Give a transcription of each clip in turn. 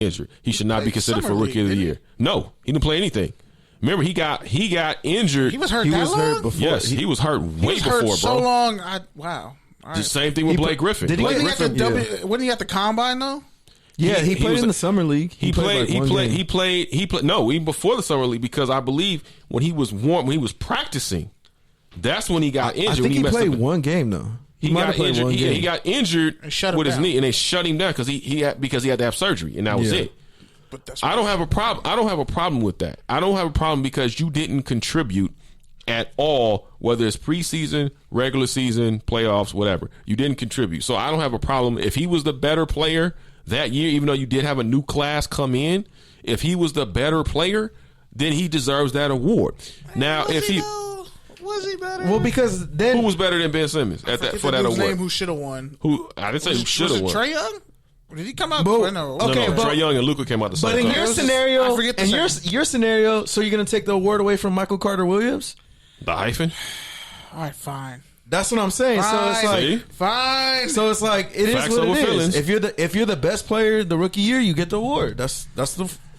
injured. He should not be considered for Rookie of the Year. No, he didn't play anything. Remember, he got injured. He was hurt hurt before. Yes, he was hurt way before, bro. So long. Wow. Right. The same thing with Blake Griffin. Wasn't he at the combine though? Yeah, he played in the summer league. He played. No, even before the summer league, because I believe when he was practicing, that's when he got injured. I think he played one game though. He got injured. He got injured with his knee, and they shut him down because he had to have surgery, and that was it. But I don't have a problem. I don't have a problem with that. I don't have a problem because you didn't contribute at all, whether it's preseason, regular season, playoffs, whatever. You didn't contribute. So I don't have a problem. If he was the better player that year, even though you did have a new class come in, if he was the better player, then he deserves that award. Now, was he better? Well, because then who was better than Ben Simmons for that award? Name who should have won? I didn't say who should have won. Trae Young? Did he come out? No, Trae Young and Luka came out the same time. But in your scenario, your scenario, so you're going to take the award away from Michael Carter Williams? The hyphen? All right, fine. That's what I'm saying. Fine. So it's like fine. So it's like it is what it is. If you're the best player the rookie year, you get the award. That's the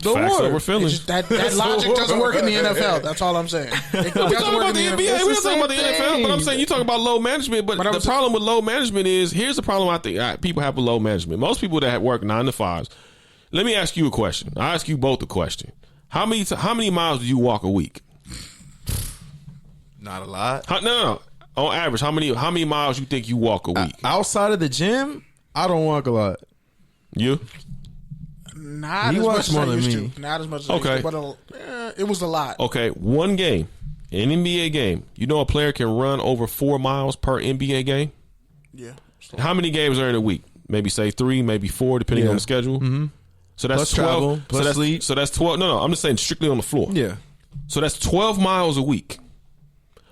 Facts award. over feelings. That logic doesn't work in the NFL. That's all I'm saying. It doesn't work in the NBA. We're not talking about the NFL, but I'm saying you talk about load management. But the problem with load management is, here's the problem I think people have with load management. Most people that work 9 to 5s. Let me ask you a question. I'll ask you both a question. How many miles do you walk a week? Not a lot. No. On average, how many miles you think you walk a week? Outside of the gym, I don't walk a lot. You? Not as much as I used to. Not as much as I used to, but it was a lot. Okay, one game, an NBA game. You know a player can run over 4 miles per NBA game? Yeah. How many games are in a week? Maybe say 3, maybe 4, depending on the schedule. Mm-hmm. So that's plus 12. Travel, plus sleep. So that's 12. No, I'm just saying strictly on the floor. Yeah. So that's 12 miles a week.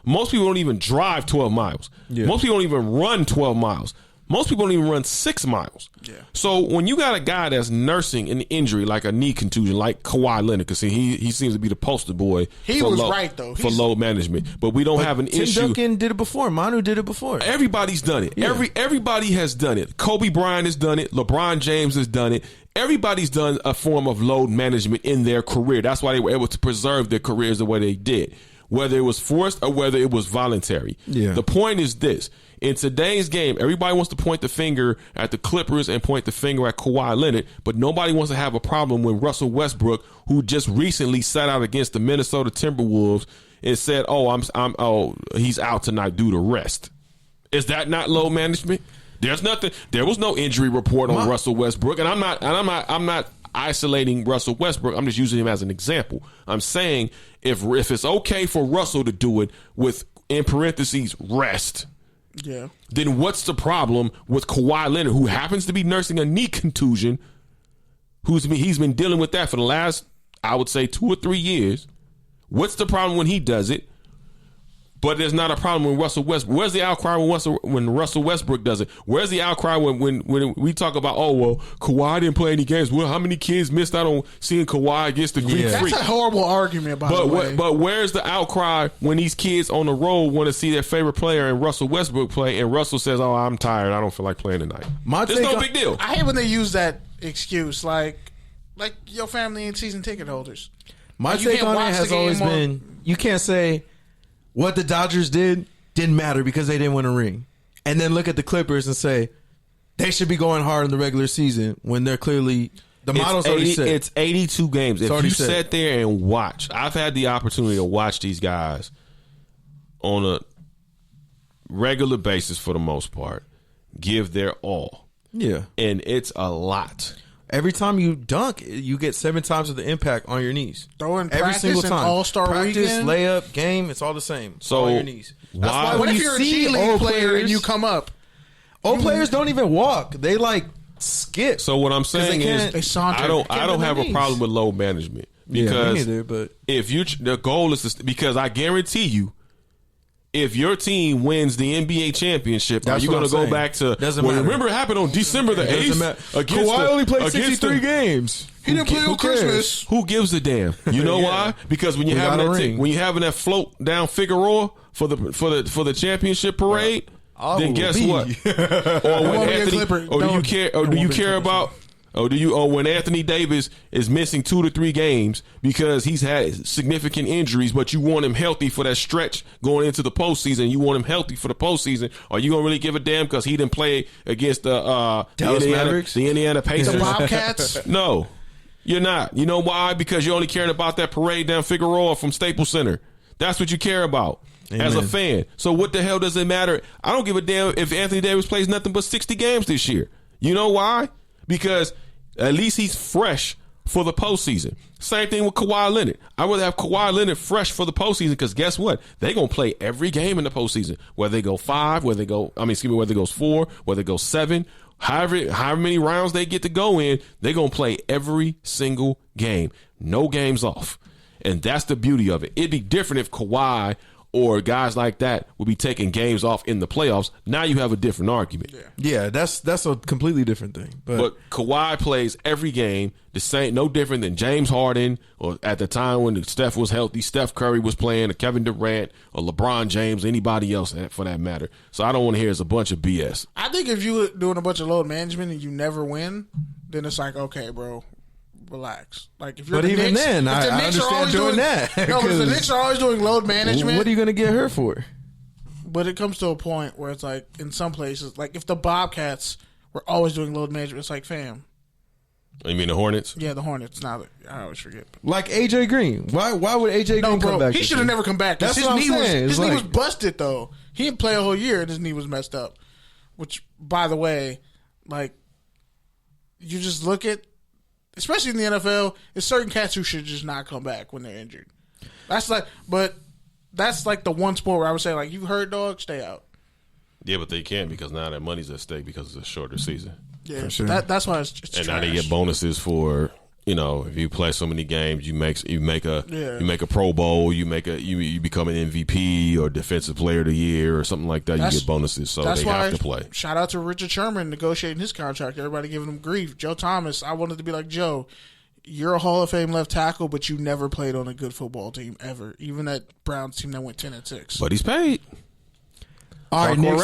Most people don't even drive 12 miles. Yeah. Most people don't even run 12 miles. Most people don't even run 6 miles. Yeah. So when you got a guy that's nursing an injury like a knee contusion, like Kawhi Leonard, because he seems to be the poster boy for load management. But we don't have an issue. Tim Duncan did it before. Manu did it before. Everybody's done it. Yeah. Everybody has done it. Kobe Bryant has done it. LeBron James has done it. Everybody's done a form of load management in their career. That's why they were able to preserve their careers the way they did, whether it was forced or whether it was voluntary. Yeah. The point is this. In today's game, everybody wants to point the finger at the Clippers and point the finger at Kawhi Leonard, but nobody wants to have a problem with Russell Westbrook, who just recently sat out against the Minnesota Timberwolves and said, he's out tonight due to rest. Is that not load management? There's nothing. There was no injury report on Russell Westbrook, and I'm not isolating Russell Westbrook. I'm just using him as an example. I'm saying if it's okay for Russell to do it with, in parentheses, rest, then what's the problem with Kawhi Leonard, who happens to be nursing a knee contusion, he's been dealing with that for the last, I would say, 2 or 3 years? What's the problem when he does it? But there's not a problem when Russell Westbrook. Where's the outcry when Russell Westbrook does it? Where's the outcry when we talk about, Kawhi didn't play any games? Well, how many kids missed out on seeing Kawhi against the Greek Freak? That's a horrible argument, by the way. But where's the outcry when these kids on the road want to see their favorite player and Russell Westbrook play, and Russell says, I'm tired, I don't feel like playing tonight? There's no big deal. I hate when they use that excuse, like your family ain't season ticket holders. My take on it has always been, you can't say what the Dodgers didn't matter because they didn't win a ring, and then look at the Clippers and say they should be going hard in the regular season when they're clearly the model's already set. It's 82 games. If you sat there and watch, I've had the opportunity to watch these guys on a regular basis for the most part give their all. Yeah, and it's a lot. Every time you dunk, you get 7 times of the impact on your knees. Throwing every single time. All-Star practice, weekend, layup, game, it's all the same. So on your knees. That's why what if you're a G League player and you come up? Old players don't even walk; they skip. So what I'm saying is, I don't have a problem with load management because me neither, but if the goal is because I guarantee you, if your team wins the NBA championship, are you going to go back to? Remember it happened on December the 8th? Kawhi only played 63 games. He didn't play on Christmas. Who gives a damn? You know why? Because when you're having that float down Figueroa for the championship parade, then guess what? Or do you care about Or when Anthony Davis is missing 2 to 3 games because he's had significant injuries, but you want him healthy for that stretch going into the postseason. You want him healthy for the postseason. Are you gonna really give a damn because he didn't play against the Indiana Pacers, the Bobcats? No, you're not. You know why? Because you're only caring about that parade down Figueroa from Staples Center. That's what you care about. Amen. As a fan. So what the hell does it matter? I don't give a damn if Anthony Davis plays nothing but 60 games this year. You know why? Because at least he's fresh for the postseason. Same thing with Kawhi Leonard. I would have Kawhi Leonard fresh for the postseason because guess what? They're going to play every game in the postseason. Whether they go 5, whether it goes 4, whether it goes 7, however many rounds they get to go in, they're going to play every single game. No games off. And that's the beauty of it. It'd be different if Kawhi or guys like that will be taking games off in the playoffs. Now you have a different argument. Yeah, that's a completely different thing. But Kawhi plays every game the same, no different than James Harden, or at the time when Steph was healthy, Steph Curry was playing, or Kevin Durant, or LeBron James, anybody else for that matter. So I don't want to hear it's a bunch of BS. I think if you're doing a bunch of load management and you never win, then it's like, okay, bro, relax. Like if you're I understand doing that. No, but if the Knicks are always doing load management, what are you going to get hurt for? But it comes to a point where it's like in some places, like if the Bobcats were always doing load management, it's like, fam. You mean the Hornets? Yeah, the Hornets. Now I always forget. Like AJ Green. Why would AJ Green come back? He should have never come back. That's what I'm saying. His knee was busted though. He didn't play a whole year and his knee was messed up. Which, by the way, like you just look at, especially in the NFL, there's certain cats who should just not come back when they're injured. That's like the one sport where I would say, like, you hurt, dog, stay out. Yeah, but they can't because now that money's at stake because it's a shorter season. Yeah, sure. That's why it's and trash. now they get bonuses for, if you play so many games, you make a Pro Bowl, you become an MVP or Defensive Player of the Year or something like that. You get bonuses, so they have to play. Shout out to Richard Sherman negotiating his contract. Everybody giving him grief. Joe Thomas, I wanted to be like, Joe, you're a Hall of Fame left tackle, but you never played on a good football team ever, even that Browns team that went 10-6. But he's paid. All right, Nick.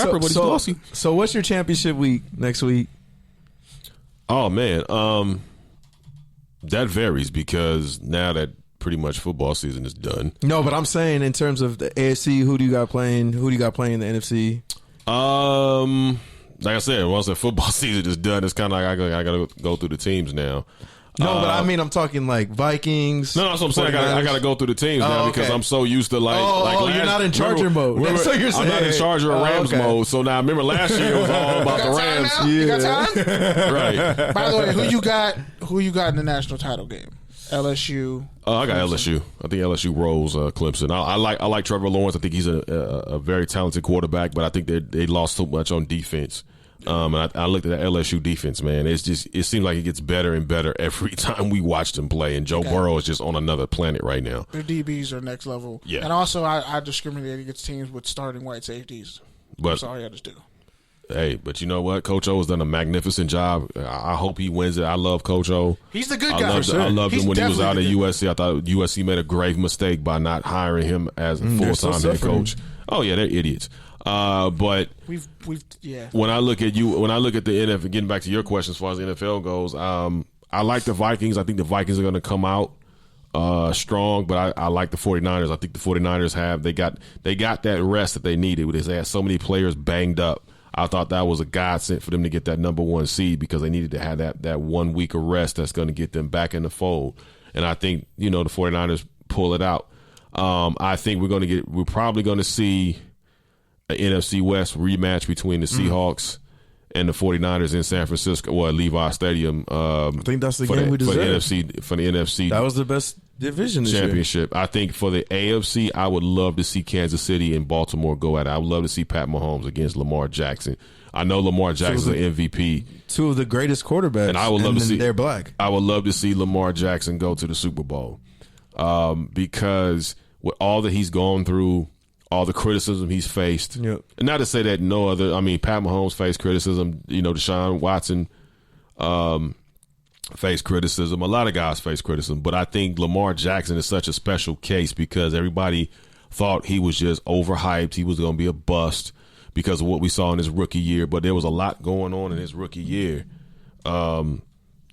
So what's your championship week next week? Oh man, that varies because now that pretty much football season is done. No, but I'm saying in terms of the AFC, who do you got playing? Who do you got playing in the NFC? Like I said, once the football season is done, it's kind of like I got to go through the teams now. No, but I mean, I'm talking like Vikings. No, that's what I'm saying. I got to go through the teams now because I'm so used to you're not in Charger mode. That's what you're saying. I'm not in Charger or Rams mode. So now, remember last year it was all about the Rams. Yeah. You got time? Right. By the way, who you got in the national title game? LSU. I got LSU. I think LSU rolls Clemson. I like Trevor Lawrence. I think he's a very talented quarterback, but I think they lost so much on defense. And I looked at that LSU defense, man. It seems like it gets better and better every time we watch them play. And Joe Burrow is just on another planet right now. Their DBs are next level. Yeah. And also, I discriminate against teams with starting white safeties. That's all you got to do. Hey, but you know what? Coach O has done a magnificent job. I hope he wins it. I love Coach O. He's the good guy. I loved him when he was out at USC. I thought USC made a grave mistake by not hiring him as a full-time head coach. Oh, yeah, they're idiots. But when I look at the NFL, getting back to your question as far as the NFL goes, I like the Vikings. I think the Vikings are going to come out strong, but I like the 49ers. I think the 49ers they got that rest that they needed. They had so many players banged up. I thought that was a godsend for them to get that number 1 seed because they needed to have that 1 week of rest that's going to get them back in the fold. And I think, the 49ers pull it out. I think we're probably going to see an NFC West rematch between the Seahawks and the 49ers in San Francisco, at Levi Stadium. I think that's the game we deserve. For the NFC. That was the best division this championship. Year. I think for the AFC, I would love to see Kansas City and Baltimore go at it. I would love to see Pat Mahomes against Lamar Jackson. I know Lamar Jackson's an MVP. Two of the greatest quarterbacks, and I would love to see. They're black. I would love to see Lamar Jackson go to the Super Bowl because with all that he's gone through, all the criticism he's faced, and not to say that Pat Mahomes faced criticism. Deshaun Watson faced criticism. A lot of guys face criticism, but I think Lamar Jackson is such a special case because everybody thought he was just overhyped. He was going to be a bust because of what we saw in his rookie year, but there was a lot going on in his rookie year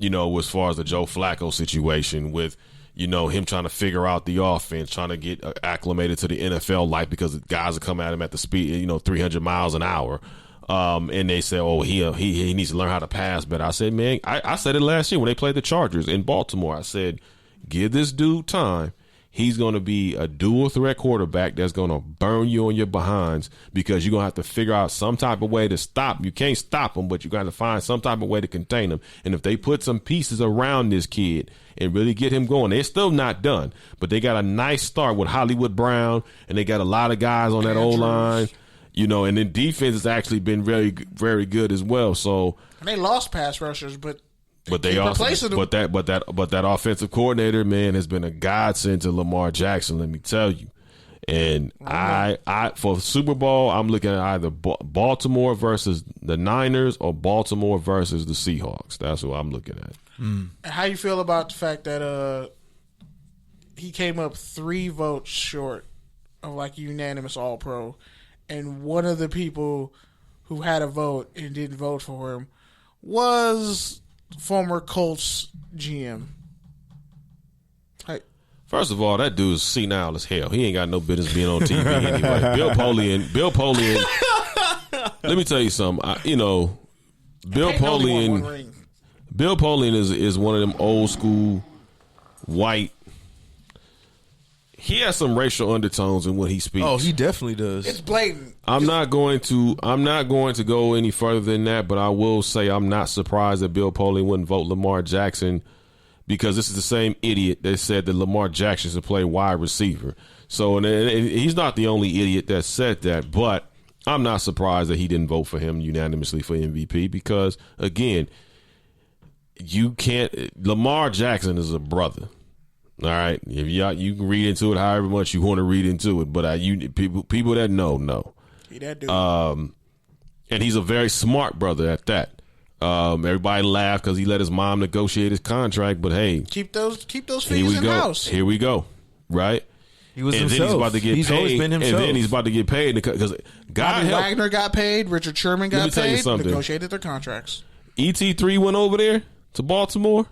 as far as the Joe Flacco situation with, him trying to figure out the offense, trying to get acclimated to the NFL life because guys are coming at him at the speed, 300 miles an hour. And they say, oh, he needs to learn how to pass better. I said, man, I said it last year when they played the Chargers in Baltimore. I said, give this dude time. He's going to be a dual threat quarterback that's going to burn you on your behinds because you're going to have to figure out some type of way to stop. You can't stop him, but you got to find some type of way to contain him. And if they put some pieces around this kid and really get him going, they're still not done. But they got a nice start with Hollywood Brown, and they got a lot of guys on that O-line. And then defense has actually been very, very good as well. So and they lost pass rushers, but they also that offensive coordinator, man, has been a godsend to Lamar Jackson. Let me tell you. And I for Super Bowl, I'm looking at either Baltimore versus the Niners or Baltimore versus the Seahawks. That's what I'm looking at. How you feel about the fact that he came up 3 votes short of like unanimous All-Pro, and one of the people who had a vote and didn't vote for him was former Colts GM. First of all, that dude's senile as hell. He ain't got no business being on TV anyway. Bill Polian. Let me tell you something. Bill Polian is one of them old school white. He has some racial undertones in what he speaks. Oh, he definitely does. It's blatant. I'm not going to go any further than that, but I will say I'm not surprised that Bill Polian wouldn't vote Lamar Jackson, because this is the same idiot that said that Lamar Jackson should play wide receiver. So, and he's not the only idiot that said that, but I'm not surprised that he didn't vote for him unanimously for MVP because, again, Lamar Jackson is a brother. All right, if you can read into it however much you want to read into it, but people that know. He that dude. And he's a very smart brother at that. Everybody laughed because he let his mom negotiate his contract, but hey, keep those figures in house. Here we go, right? He was and himself. Then he's about to get he's paid, always been himself. And then he's about to get paid because Wagner got paid, Richard Sherman got paid, negotiated their contracts. ET3 went over there to Baltimore.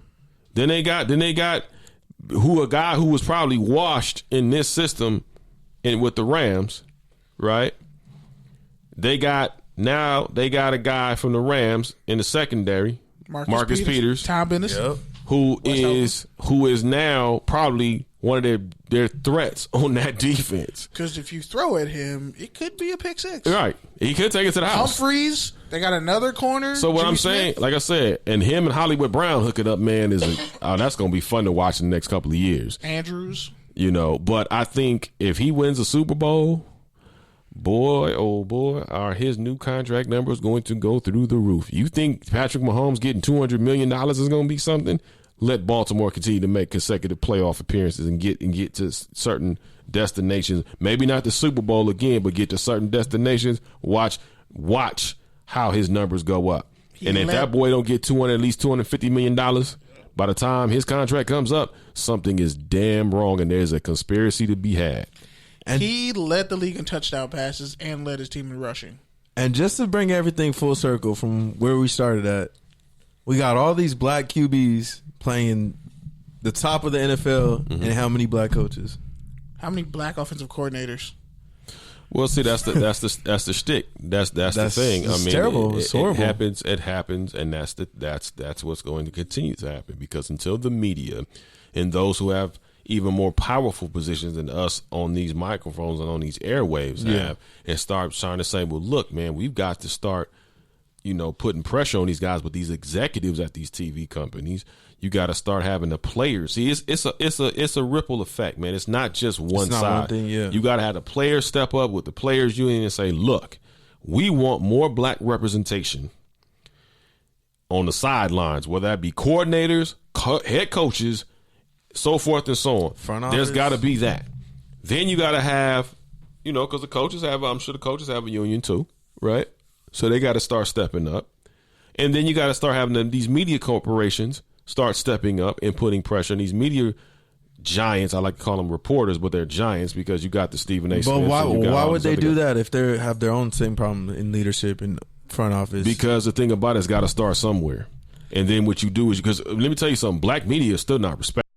Then they got a guy who was probably washed in this system and with the Rams, right? They got a guy from the Rams in the secondary, Marcus Peters, Tom Bennis, who is now probably one of their threats on that defense. Because if you throw at him, it could be a pick six. Right. He could take it to the house. Humphreys, they got another corner. So what I'm saying, like I said, and him and Hollywood Brown hooking up, man, that's going to be fun to watch in the next couple of years. Andrews. But I think if he wins a Super Bowl, boy, oh boy, are his new contract numbers going to go through the roof. You think Patrick Mahomes getting $200 million is going to be something? Let Baltimore continue to make consecutive playoff appearances and get to certain destinations. Maybe not the Super Bowl again, but get to certain destinations. Watch how his numbers go up. And if that boy don't get at least $250 million by the time his contract comes up, something is damn wrong, and there's a conspiracy to be had. And he led the league in touchdown passes and led his team in rushing. And just to bring everything full circle from where we started at, we got all these black QBs playing the top of the NFL, and how many black coaches? How many black offensive coordinators? Well, see, that's the shtick. That's the thing. It's terrible. It's horrible. It happens, and that's what's going to continue to happen, because until the media and those who have even more powerful positions than us on these microphones and on these airwaves have, and start trying to say, well, look, man, we've got to start, putting pressure on these guys, but these executives at these TV companies, you got to start having the players. See, it's a ripple effect, man. It's not just one side. One thing, yeah. You got to have the players step up with the players union and say, look, we want more black representation on the sidelines, whether that be coordinators, head coaches, so forth and so on. There's got to be that. Then you got to have, because I'm sure the coaches have a union too, right? So they got to start stepping up. And then you got to start having these media corporations start stepping up and putting pressure on these media giants. I like to call them reporters, but they're giants because you got the Stephen A. Smith. But why would they do that if they have their own same problem in leadership and front office? Because the thing about it's got to start somewhere. And then what you do is, because let me tell you something, black media is still not respected.